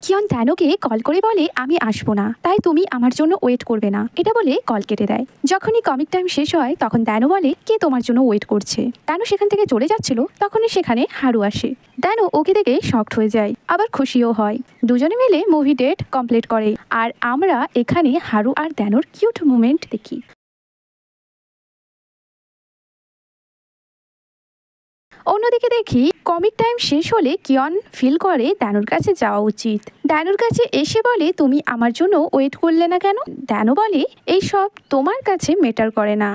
কিয়ন দানোকে call করে বলে আমি আসবো না, তাই তুমি আমার জন্য ওয়েট করবে না, এটা বলে কল কেটে দেয়। যখনই কমিক টাইম শেষ হয় তখন দানো বলে কে তোমার জন্য ওয়েট করছে। দানো সেখান থেকে চলে যাচ্ছিল, তখনই সেখানে হারু আসে। দানো ওকে দেখে শকড হয়ে যায়, আবার খুশিও হয়। দুজনে মিলে মুভি ডেট কমপ্লিট করে, আর আমরা এখানে হারু আর দানোর কিউট মুভমেন্ট দেখি। অন্যদিকে দেখি কমিক টাইম শেষ হলে কিয়ন ফিল করে দানোর কাছে যাওয়া উচিত। দানোর কাছে এসে বলে তুমি আমার জন্য ওয়েট করলে না কেন। দানো বলে এইসব তোমার কাছে ম্যাটার করে না।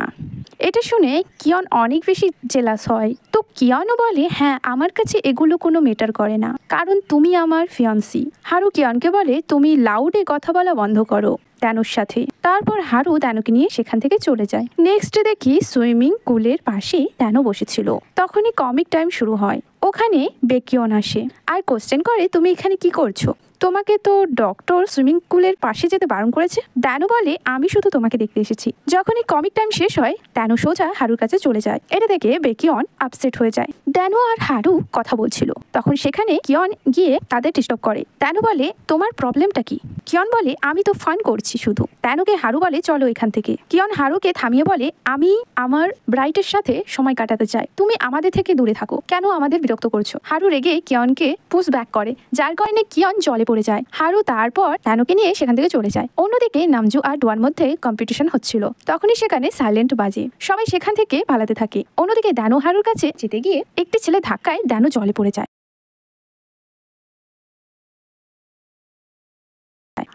এটা শুনে কিয়ন অনেক বেশি জেলাস হয়। তো কিয়নও বলে হ্যাঁ আমার কাছে এগুলো কোনো ম্যাটার করে না, কারণ তুমি আমার ফিয়ান্সি। হারু কিয়নকে বলে তুমি লাউডে কথা বলা বন্ধ করো দানোর সাথে। তারপর হারু দানোকে নিয়ে সেখান থেকে চলে যায়। নেক্সট দেখি সুইমিং পুলের পাশে দানো বসেছিল। তখনই কমিক টাইম শুরু হয়। ওখানে বেকিয়ন আসে আর কোশ্চেন করে তুমি এখানে কি করছো, তোমাকে তো ডক্টর সুইমিং পুলের পাশে যেতে বারণ করেছে। দানো বলে আমি শুধু তোমাকে দেখতে এসেছি। যখনই কমিক টাইম শেষ হয় দানো সোজা হারুর কাছে চলে যায়। এটা দেখে বেকিয়ন আপসেট হয়ে যায়। দানো আর হারু কথা বলছিল, তখন সেখানে কিয়ন গিয়ে তাদের ডিস্টার্ব করে। দানো বলে তোমার প্রবলেমটা কি। কিয়ন বলে আমি তো ফান করছি শুধু। দানোকে হারু বলে চলো এখান থেকে। কিয়ন হারুকে থামিয়ে বলে আমি আমার ব্রাইটের সাথে সময় কাটাতে চাই, তুমি আমাদের থেকে দূরে থাকো, কেন আমাদের বিরক্ত করছো। হারু রেগে কিয়নকে পুশ ব্যাক করে, যার কারণে কিয়ন জলে পড়ে যায়। হারু তারপর দানোকে নিয়ে সেখান থেকে চলে যায়। অন্যদিকে নামজু আর ডোয়ার মধ্যে কম্পিটিশন হচ্ছিল, তখনই সেখানে সাইলেন্ট বাজে, সবাই সেখান থেকে পালাতে থাকে। অন্যদিকে দানো হারুর কাছে যেতে গিয়ে একটি ছেলে ধাক্কায় দানো জলে পড়ে যায়।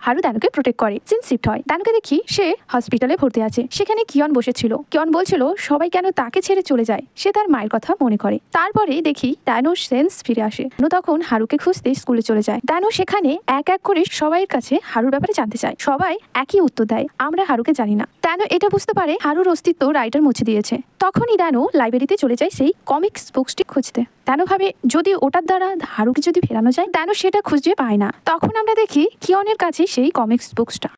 হারু দানোকে প্রোটেক্ট করে। সিন শিফট হয়, দানোকে দেখি সে হসপিটালে ভর্তি আছে। সেখানে কিয়ন বসেছিল। কিয়ন বলছিল সবাই কেন তাকে ছেড়ে চলে যায়, সে তার মায়ের কথা মনে করে। তারপরে দেখি দানোর সেন্স ফিরে আসে। দানো তখন হারুকে খুঁজতে স্কুলে চলে যায়। দানো সেখানে এক এক করে সবাইয়ের কাছে হারুর ব্যাপারে জানতে চায়। সবাই একই উত্তর দেয়, আমরা হারুকে জানি না। দানো এটা বুঝতে পারে হারুর অস্তিত্ব রাইটার মুছে দিয়েছে। তখনই দানো লাইব্রেরিতে চলে যায় সেই কমিক্স বুকসটি খুঁজতে। দানো ভাবে যদি ওটার দ্বারা হারুকে যদি ফেরানো যায়। দানো সেটা খুঁজে পায় না। তখন আমরা দেখি কিয়নের কাছে সেই কমিক্স বুকসটা।